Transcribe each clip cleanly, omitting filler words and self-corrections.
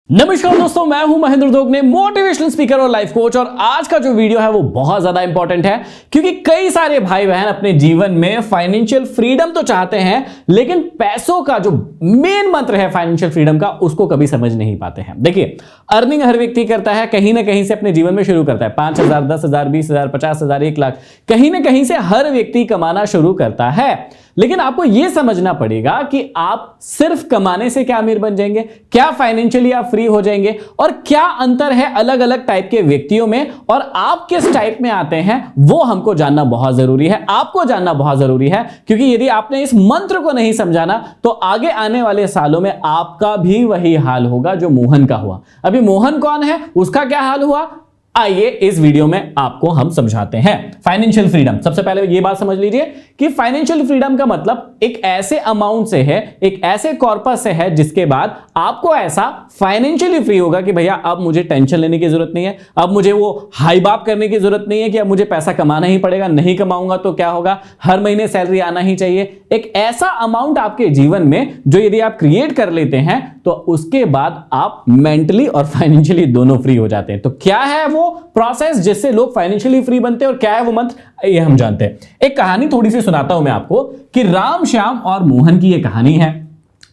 नमस्कार दोस्तों, मैं हूं महेंद्र दोगने, मोटिवेशनल स्पीकर और लाइफ कोच। और आज का जो वीडियो है वो बहुत ज्यादा इंपॉर्टेंट है क्योंकि कई सारे भाई बहन अपने जीवन में फाइनेंशियल फ्रीडम तो चाहते हैं, लेकिन पैसों का जो मेन मंत्र है फाइनेंशियल फ्रीडम का, उसको कभी समझ नहीं पाते हैं। देखिए, अर्निंग हर व्यक्ति करता है, कहीं ना कहीं से अपने जीवन में शुरू करता है। 5,000, 10,000, 20,000, 50,000, 1 लाख, कहीं ना कहीं से हर व्यक्ति कमाना शुरू करता है। लेकिन आपको यह समझना पड़ेगा कि आप सिर्फ कमाने से क्या अमीर बन जाएंगे, क्या फाइनेंशियली आप फ्री हो जाएंगे, और क्या अंतर है अलग अलग टाइप के व्यक्तियों में, और आप किस टाइप में आते हैं, वो हमको जानना बहुत जरूरी है, आपको जानना बहुत जरूरी है। क्योंकि यदि आपने इस मंत्र को नहीं समझाना तो आगे आने वाले सालों में आपका भी वही हाल होगा जो मोहन का हुआ। अभी मोहन कौन है, उसका क्या हाल हुआ, आइए इस वीडियो में आपको हम समझाते हैं। फाइनेंशियल फ्रीडम, सबसे पहले ये बात समझ लीजिए कि फाइनेंशियल फ्रीडम का मतलब एक ऐसे अमाउंट से है, एक ऐसे कॉर्पस से है जिसके बाद आपको ऐसा फाइनेंशियली फ्री होगा कि भैया अब मुझे टेंशन लेने की जरूरत नहीं है, अब मुझे वो हाई बाप करने की जरूरत नहीं है कि अब मुझे पैसा कमाना ही पड़ेगा, नहीं कमाऊंगा तो क्या होगा, हर महीने सैलरी आना ही चाहिए। एक ऐसा अमाउंट आपके जीवन में जो यदि आप क्रिएट कर लेते हैं तो उसके बाद आप मेंटली और फाइनेंशियली दोनों फ्री हो जाते हैं। तो क्या है वो प्रोसेस जिससे लोग फाइनेंशियली फ्री बनते हैं और क्या है वो मंत्र, ये हम जानते हैं। एक कहानी थोड़ी सी सुनाता हूं मैं आपको कि राम, श्याम और मोहन की ये कहानी है।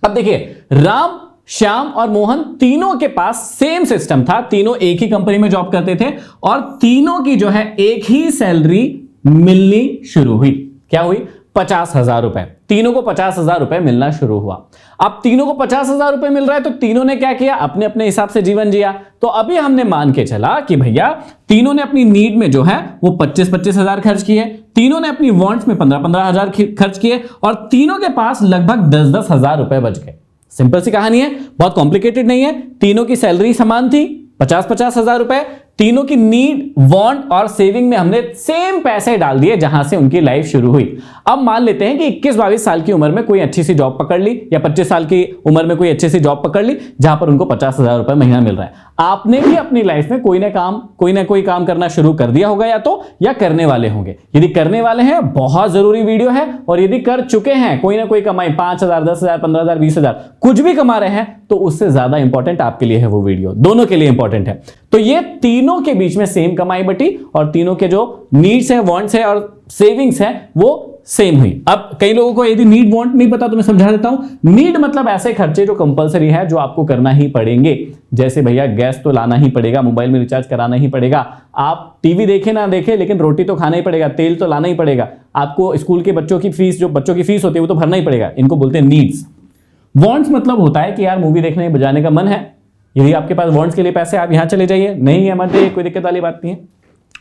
अब देखिए, राम, श्याम और मोहन तीनों के पास सेम सिस्टम था, तीनों एक ही कंपनी में जॉब करते थे और तीनों की जो है एक ही सैलरी मिलनी शुरू हुई। क्या हुई, 50,000 रुपए। तीनों को 50,000 रुपए मिलना शुरू हुआ। अब तीनों को 50,000 रुपए मिल रहा है तो तीनों ने क्या किया, अपने अपने हिसाब से जीवन जिया। तो अभी हमने मान के चला कि भैया तीनों ने अपनी नीड में जो है वो 25,000 खर्च किए, तीनों ने अपनी वांट्स में 15,000 खर्च किए और तीनों के पास लगभग 10,000 रुपए बच गए। सिंपल सी कहानी है, बहुत कॉम्प्लिकेटेड नहीं है। तीनों की सैलरी समान थी, 50,000 रुपए। तीनों की नीड, वांट और सेविंग में हमने सेम पैसे डाल दिए जहां से उनकी लाइफ शुरू हुई। अब मान लेते हैं कि 21-22 साल की उम्र में कोई अच्छी सी जॉब पकड़ ली, या 25 साल की उम्र में कोई अच्छी सी जॉब पकड़ ली जहां पर उनको 50,000 रुपए महीना मिल रहा है। आपने भी अपनी लाइफ में कोई ना कोई काम करना शुरू कर दिया होगा, या करने वाले होंगे। यदि करने वाले हैं, बहुत जरूरी वीडियो है, और यदि कर चुके हैं, कोई ना कोई कमाई 5,000, 10,000, 15,000, 20,000 कुछ भी कमा रहे हैं, तो उससे ज्यादा इंपॉर्टेंट आपके लिए है वो वीडियो, दोनों के लिए इंपॉर्टेंट है। तो ये तीनों के बीच में सेम कमाई बटी और तीनों के जो नीड्स है, वांट्स है और सेविंग्स है वो सेम हुई। अब कई लोगों को यदि नीड वांट नहीं पता तो मैं समझा देता हूं। नीड मतलब ऐसे खर्चे जो कंपलसरी है, जो आपको करना ही पड़ेंगे। जैसे भैया गैस तो लाना ही पड़ेगा, मोबाइल में रिचार्ज कराना ही पड़ेगा, आप टीवी देखे ना देखे लेकिन रोटी तो खाना ही पड़ेगा, तेल तो लाना ही पड़ेगा, आपको स्कूल के बच्चों की फीस, जो बच्चों की फीस होती है वो तो भरना ही पड़ेगा। इनको बोलते हैं नीड्स। वांट्स मतलब होता है कि यार मूवी देखने बजाने का मन है, यदि आपके पास वांट्स के लिए पैसे, आप यहां चले जाइए, नहीं है मत जाइए, कोई दिक्कत वाली बात नहीं है।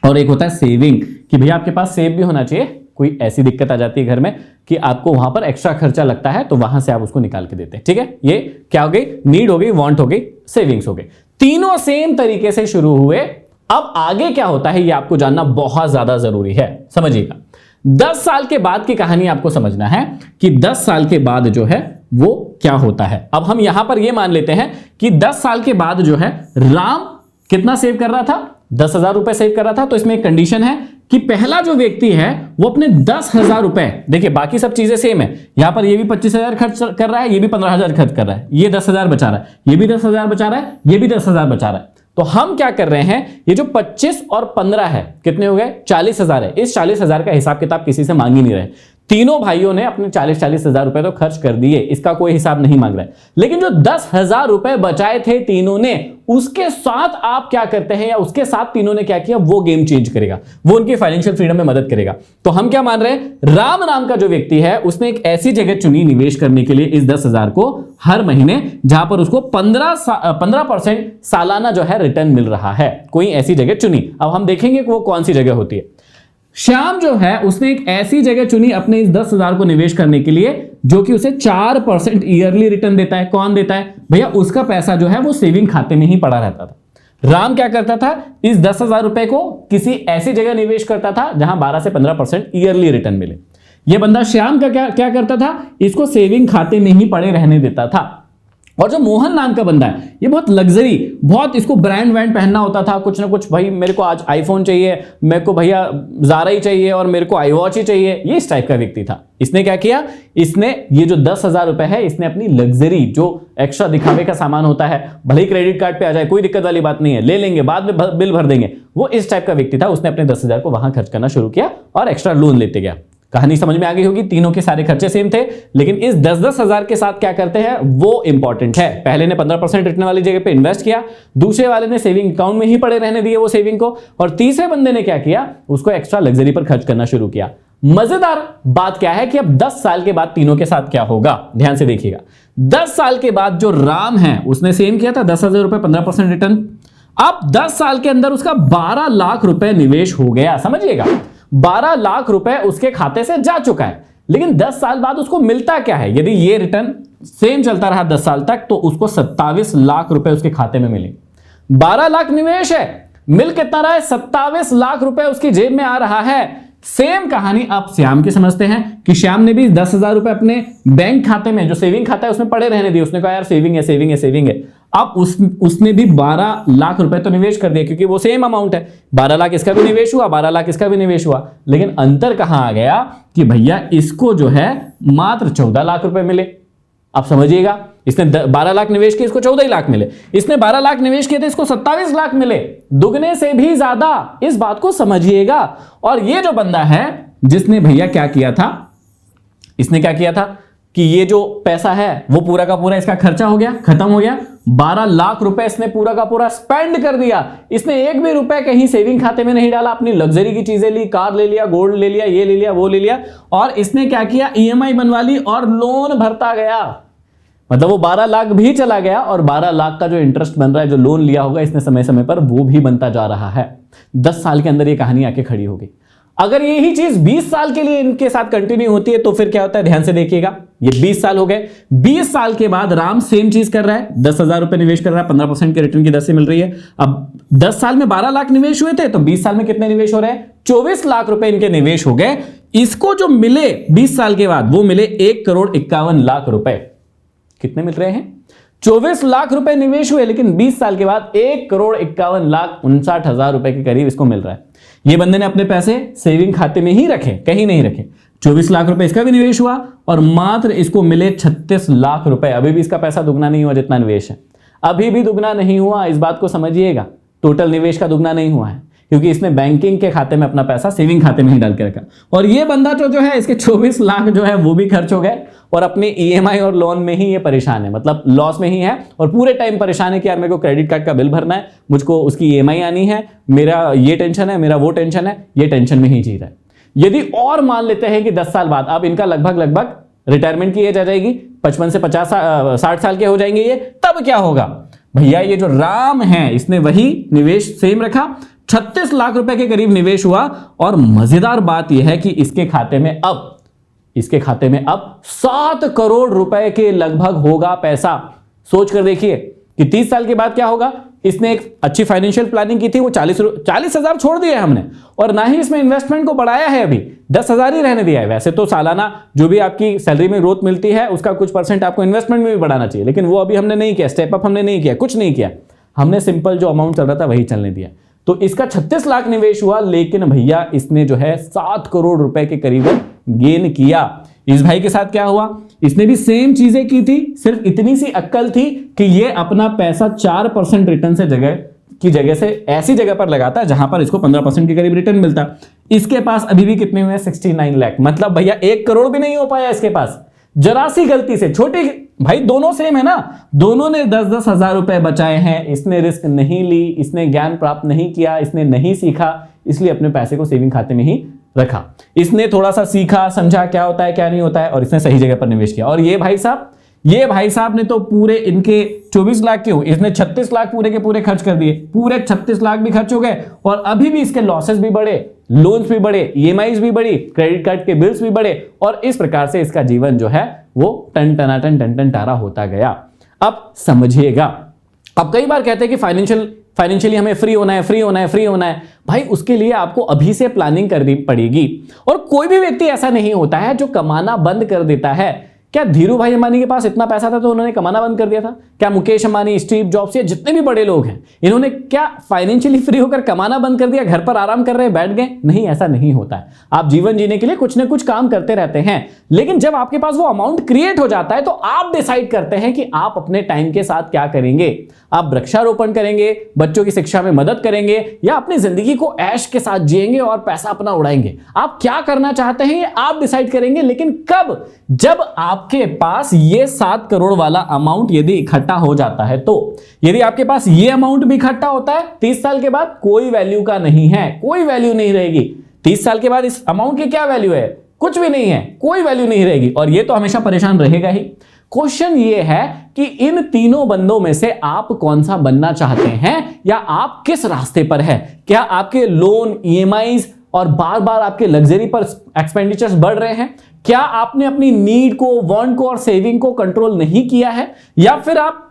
और एक होता है सेविंग, कि भैया आपके पास सेव भी होना चाहिए, कोई ऐसी दिक्कत आ जाती है घर में कि आपको वहां पर एक्स्ट्रा खर्चा लगता है तो वहां से आप उसको निकाल के देते हैं। ठीक है, ये क्या हो गई, नीड हो गई, वांट हो गई, सेविंग्स हो गई। तीनों सेम तरीके से शुरू हुए। अब आगे क्या होता है ये आपको जानना बहुत ज्यादा जरूरी है, समझिएगा। 10 साल के बाद की कहानी आपको समझना है कि 10 साल के बाद जो है वो क्या होता है। अब हम यहां पर यह मान लेते हैं कि 10 साल के बाद जो है राम कितना सेव कर रहा था, 10,000 रुपए सेव कर रहा था। तो इसमें एक कंडीशन है कि पहला जो व्यक्ति है वो अपने 10,000 रुपए, देखिए बाकी सब चीजें सेम है, यहां पर ये भी 25,000 खर्च कर रहा है, ये भी 15,000 खर्च कर रहा है, ये 10,000 बचा रहा है, ये भी 10,000 बचा रहा है, ये भी 10,000 बचा रहा है। तो हम क्या कर रहे हैं, ये जो 25 और 15 है, कितने हो गए, 40,000 है। इस 40,000 का हिसाब किताब किसी से मांग ही नहीं रहे। तीनों भाइयों ने अपने 40,000 रुपए तो खर्च कर दिए, इसका कोई हिसाब नहीं मांग रहा है। लेकिन जो 10,000 रुपए बचाए थे तीनों ने, उसके साथ आप क्या करते हैं, या उसके साथ तीनों ने क्या किया, वो गेम चेंज करेगा, वो उनकी फाइनेंशियल फ्रीडम में मदद करेगा। तो हम क्या मान रहे हैं, राम नाम का जो व्यक्ति है उसने एक ऐसी जगह चुनी निवेश करने के लिए इस 10,000 को हर महीने, जहां पर उसको 15% सालाना जो है रिटर्न मिल रहा है। कोई ऐसी जगह चुनी। अब हम देखेंगे कि वो कौन सी जगह होती है। श्याम जो है उसने एक ऐसी जगह चुनी अपने इस 10,000 को निवेश करने के लिए जो कि उसे 4% ईयरली रिटर्न देता है। कौन देता है भैया, उसका पैसा जो है वो सेविंग खाते में ही पड़ा रहता था। राम क्या करता था, इस 10,000 रुपए को किसी ऐसी जगह निवेश करता था जहां 12 से 15% ईयरली रिटर्न मिले। यह बंदा श्याम का क्या करता था, इसको सेविंग खाते में ही पड़े रहने देता था। और जो मोहन नाम का बंदा है, ये बहुत लग्जरी, बहुत इसको ब्रांड वैंड पहनना होता था, कुछ ना कुछ, भाई मेरे को आज आईफोन चाहिए, मेरे को भैया ज़ारा ही चाहिए और मेरे को आई वॉच ही चाहिए, ये इस टाइप का व्यक्ति था। इसने क्या किया, इसने ये जो 10,000 रुपए है, इसने अपनी लग्जरी, जो एक्स्ट्रा दिखावे का सामान होता है, भले ही क्रेडिट कार्ड पे आ जाए, कोई दिक्कत वाली बात नहीं है, ले लेंगे बाद में बिल भर देंगे, वो इस टाइप का व्यक्ति था। उसने अपने 10,000 को वहां खर्च करना शुरू किया और एक्स्ट्रा लोन लेते गया। कहानी समझ में आ गई होगी, तीनों के सारे खर्चे सेम थे, लेकिन इस 10-10 हजार के साथ क्या करते हैं वो इंपॉर्टेंट है। पहले ने 15% रिटर्न वाली जगह पे इन्वेस्ट किया, दूसरे वाले ने सेविंग अकाउंट में ही पड़े रहने दिए वो सेविंग को, और तीसरे बंदे ने क्या किया, उसको एक्स्ट्रा लग्जरी पर खर्च करना शुरू किया। मजेदार बात क्या है कि अब 10 साल के बाद तीनों के साथ क्या होगा, ध्यान से देखिएगा। 10 साल के बाद जो राम है उसने सेम किया था 10,000 रुपए, 15% रिटर्न। अब 10 साल के अंदर उसका 12 लाख रुपए निवेश हो गया, समझिएगा 12 लाख रुपए उसके खाते से जा चुका है। लेकिन 10 साल बाद उसको मिलता क्या है, यदि ये रिटर्न सेम चलता रहा 10 साल तक, तो उसको 27 लाख रुपए उसके खाते में मिलेंगे। 12 लाख निवेश है, मिल कितना रहा है, 27 लाख रुपए उसकी जेब में आ रहा है। सेम कहानी आप श्याम की समझते हैं कि श्याम ने भी 10,000 रुपए अपने बैंक खाते में, जो सेविंग खाता है उसमें पड़े रहने दिए। उसने कहा यार सेविंग है, सेविंग है, सेविंग है। अब उसने भी 12 लाख रुपए तो निवेश कर दिया, क्योंकि वो सेम अमाउंट है। 12 लाख इसका भी निवेश हुआ, 12 लाख इसका भी निवेश हुआ, लेकिन अंतर कहां आ गया कि भैया इसको जो है मात्र 14 लाख रुपए मिले। आप समझिएगा, इसने 12 लाख निवेश किए, इसको 14 लाख मिले। इसने 12 लाख निवेश किए थे, इसको 27 लाख मिले, दुगने से भी ज्यादा। इस बात को समझिएगा। और ये जो बंदा है जिसने भैया क्या किया था, इसने क्या किया था कि ये जो पैसा है वो पूरा का पूरा इसका खर्चा हो गया, खत्म हो गया। 12 लाख रुपए इसने पूरा का पूरा स्पेंड कर दिया। इसने एक भी रुपए कहीं सेविंग खाते में नहीं डाला, अपनी लग्जरी की चीजें ली, कार ले लिया, गोल्ड ले लिया, ये ले लिया, वो ले लिया, और इसने क्या किया, ईएमआई बनवा ली और लोन भरता गया। मतलब वो 12 लाख भी चला गया और 12 लाख का जो इंटरेस्ट बन रहा है, जो लोन लिया होगा इसने समय समय पर, वो भी बनता जा रहा है। 10 साल के अंदर ये कहानी आके खड़ी होगी। अगर यही चीज 20 साल के लिए इनके साथ कंटिन्यू होती है तो फिर क्या होता है, ध्यान से देखिएगा। ये 20 साल हो गए, 20 साल के बाद राम सेम चीज कर रहा है, 10,000 रुपए निवेश कर रहा है, 15% के रिटर्न की दर से मिल रही है। अब 10 साल में 12 लाख निवेश हुए थे, तो 20 साल में कितने निवेश हो रहे हैं, 24 लाख रुपए इनके निवेश हो गए। इसको जो मिले 20 साल के बाद, वो मिले 1,51,00,000 रुपए। कितने मिल रहे हैं, 24 लाख रुपए निवेश हुए, लेकिन 20 साल के बाद 1,51,59,000 रुपए के करीब इसको मिल रहा है। ये बंदे ने अपने पैसे सेविंग खाते में ही रखे, कहीं नहीं रखे। 24 लाख रुपए इसका भी निवेश हुआ और मात्र इसको मिले 36 लाख रुपए। अभी भी इसका पैसा दुगना नहीं हुआ जितना निवेश है, अभी भी दुगना नहीं हुआ। इस बात को समझिएगा, टोटल निवेश का दुगना नहीं हुआ है, क्योंकि इसने बैंकिंग के खाते में अपना पैसा सेविंग खाते में ही डाल के रखा। और ये बंदा जो है इसके 24 लाख जो है वो भी खर्च हो गए और अपने ईएमआई और लोन में ही ये परेशान है, मतलब लॉस में ही है। और पूरे टाइम परेशान है कि यार मेरे को क्रेडिट कार्ड का बिल भरना है, मुझको उसकी ईएमआई आनी है, मेरा ये टेंशन है, मेरा वो टेंशन है, ये टेंशन में ही जी रहा है। यदि और मान लेते हैं कि 10 साल बाद अब इनका लगभग रिटायरमेंट की एज आ जाएगी, 55 से 60 साल के हो जाएंगे ये, तब क्या होगा भैया। ये जो राम है इसने वही निवेश सेम रखा, 36 लाख रुपए के करीब निवेश हुआ। और मजेदार बात यह है कि इसके खाते में अब 7 करोड़ रुपए के लगभग होगा पैसा। सोच कर देखिए कि 30 साल के बाद क्या होगा। इसने एक अच्छी फाइनेंशियल प्लानिंग की थी, वो 40,000 छोड़ दिए हमने, और ना ही इसमें इन्वेस्टमेंट को बढ़ाया है, अभी 10,000 ही रहने दिया है। वैसे तो सालाना जो भी आपकी सैलरी में ग्रोथ मिलती है उसका कुछ % आपको इन्वेस्टमेंट में भी बढ़ाना चाहिए, लेकिन वो अभी हमने नहीं किया, स्टेप अप हमने नहीं किया, कुछ नहीं किया। हमने सिंपल जो अमाउंट चल रहा था वही चलने दिया। तो इसका 36 लाख निवेश हुआ, लेकिन भैया इसने जो है 7 करोड़ रुपए के करीब गेन किया। इस भाई के साथ क्या हुआ, इसने भी सेम चीजें की थी, सिर्फ इतनी सी अक्कल थी कि ये अपना पैसा 4% रिटर्न से जगह से ऐसी जगह पर लगाता जहां पर इसको 15% के करीब रिटर्न मिलता। इसके पास अभी भी कितने हुए, 69 लाख, मतलब भैया 1 करोड़ भी नहीं हो पाया इसके पास, जरा सी गलती से। छोटी भाई दोनों सेम है ना, दोनों ने 10-10 हजार रुपए बचाए हैं। इसने रिस्क नहीं ली, इसने ज्ञान प्राप्त नहीं किया, इसने नहीं सीखा, इसलिए अपने पैसे को सेविंग खाते में ही रखा। इसने थोड़ा सा सीखा, समझा क्या होता है क्या नहीं होता है, और इसने सही जगह पर निवेश किया। और ये भाई साहब ने तो पूरे इनके 24 लाख क्यों, इसने 36 लाख पूरे के पूरे खर्च कर दिए, पूरे 36 लाख भी खर्च हो गए। और अभी भी इसके लॉसेस भी बढ़े, लोन्स भी बढ़े, ईएमआईज भी बढ़ी, क्रेडिट कार्ड के बिल्स भी बढ़े, और इस प्रकार से इसका जीवन जो है वो टन टारा होता गया। अब समझिएगा, अब कई बार कहते हैं कि फाइनेंशियली हमें फ्री होना है भाई, उसके लिए आपको अभी से प्लानिंग करनी पड़ेगी। और कोई भी व्यक्ति ऐसा नहीं होता है जो कमाना बंद कर देता है। क्या धीरू भाई अंबानी के पास इतना पैसा था तो उन्होंने कमाना बंद कर दिया था? क्या मुकेश अंबानी, स्टीव जॉब्स या जितने भी बड़े लोग हैं, इन्होंने क्या फाइनेंशियली फ्री होकर कमाना बंद कर दिया, घर पर आराम कर रहे, बैठ गए? नहीं, ऐसा नहीं होता है। आप जीवन जीने के लिए कुछ ना कुछ काम करते रहते हैं, लेकिन जब आपके पास वो अमाउंट क्रिएट हो जाता है तो आप डिसाइड करते हैं कि आप अपने टाइम के साथ क्या करेंगे। आप वृक्षारोपण करेंगे, बच्चों की शिक्षा में मदद करेंगे, या अपनी जिंदगी को ऐश के साथ जिएंगे और पैसा अपना उड़ाएंगे। आप क्या करना चाहते हैं ये आप डिसाइड करेंगे, लेकिन कब? जब आपके पास ये 7 करोड़ वाला अमाउंट यदि इकट्ठा हो जाता है तो। यदि आपके पास ये अमाउंट भी इकट्ठा होता है 30 साल के बाद, कोई वैल्यू का नहीं है, कोई वैल्यू नहीं रहेगी। 30 साल के बाद इस अमाउंट की क्या वैल्यू है? कुछ भी नहीं है, कोई वैल्यू नहीं रहेगी, और ये तो हमेशा परेशान रहेगा ही। क्वेश्चन ये है कि इन तीनों बंदों में से आप कौन सा बनना चाहते हैं, या आप किस रास्ते पर है? क्या आपके लोन, ईएमआईज और बार बार आपके लग्जरी पर एक्सपेंडिचर्स बढ़ रहे हैं? क्या आपने अपनी नीड को, वांट को और सेविंग को कंट्रोल नहीं किया है? या फिर आप,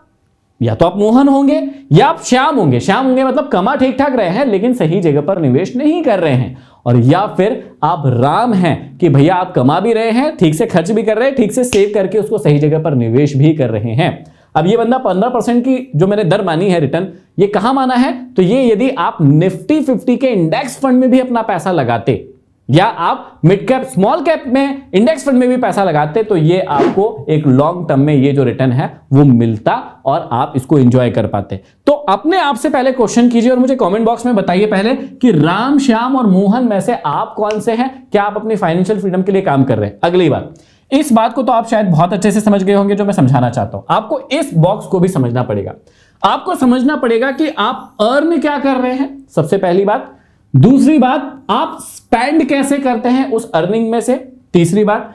या तो आप मोहन होंगे या आप श्याम होंगे। श्याम होंगे मतलब कमा ठीक ठाक रहे हैं लेकिन सही जगह पर निवेश नहीं कर रहे हैं। और या फिर आप राम हैं कि भैया आप कमा भी रहे हैं, ठीक से खर्च भी कर रहे हैं, ठीक से सेव करके उसको सही जगह पर निवेश भी कर रहे हैं। अब ये बंदा 15% की जो मैंने दर मानी है रिटर्न, ये कहां माना है? तो ये यदि आप निफ्टी 50 के इंडेक्स फंड में भी अपना पैसा लगाते, या आप मिड कैप, स्मॉल कैप में इंडेक्स फंड में भी पैसा लगाते, तो ये आपको एक लॉन्ग टर्म में ये जो रिटर्न है वो मिलता और आप इसको एंजॉय कर पाते। तो अपने आप से पहले क्वेश्चन कीजिए और मुझे कमेंट बॉक्स में बताइए पहले कि राम, श्याम और मोहन में से आप कौन से हैं? क्या आप अपनी फाइनेंशियल फ्रीडम के लिए काम कर रहे हैं? अगली बात, इस बात को तो आप शायद बहुत अच्छे से समझ गए होंगे जो मैं समझाना चाहता हूं। आपको इस बॉक्स को भी समझना पड़ेगा। आपको समझना पड़ेगा कि आप अर्न क्या कर रहे हैं, सबसे पहली बात। दूसरी बात, आप स्पेंड कैसे करते हैं उस अर्निंग में से। तीसरी बात,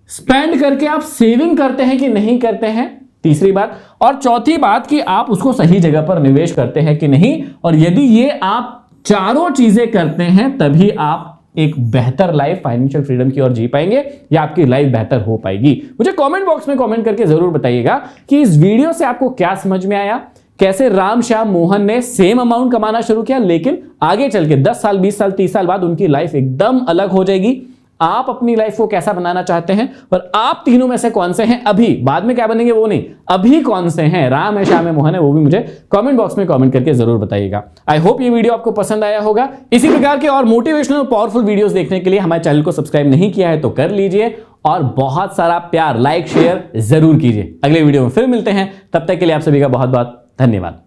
स्पेंड करके आप सेविंग करते हैं कि नहीं करते हैं। तीसरी बात, और चौथी बात कि आप उसको सही जगह पर निवेश करते हैं कि नहीं। और यदि ये आप चारों चीजें करते हैं तभी आप एक बेहतर लाइफ, फाइनेंशियल फ्रीडम की ओर जी पाएंगे, या आपकी लाइफ बेहतर हो पाएगी। मुझे कमेंट बॉक्स में कमेंट करके जरूर बताइएगा कि इस वीडियो से आपको क्या समझ में आया, कैसे राम, श्याम, मोहन ने सेम अमाउंट कमाना शुरू किया, लेकिन आगे चल के 10 साल, 20 साल, 30 साल बाद उनकी लाइफ एकदम अलग हो जाएगी। आप अपनी लाइफ को कैसा बनाना चाहते हैं, और आप तीनों में से कौन से हैं अभी, बाद में क्या बनेंगे वो नहीं, अभी कौन से हैं, राम है, श्याम है, मोहन है, वो भी मुझे कमेंट बॉक्स में कमेंट करके जरूर बताइएगा। आई होप ये वीडियो आपको पसंद आया होगा। इसी प्रकार के और मोटिवेशनल और पावरफुल वीडियोस देखने के लिए हमारे चैनल को सब्सक्राइब नहीं किया है तो कर लीजिए, और बहुत सारा प्यार, लाइक, शेयर जरूर कीजिए। अगले वीडियो में फिर मिलते हैं, तब तक के लिए आप सभी का बहुत बहुत धन्यवाद।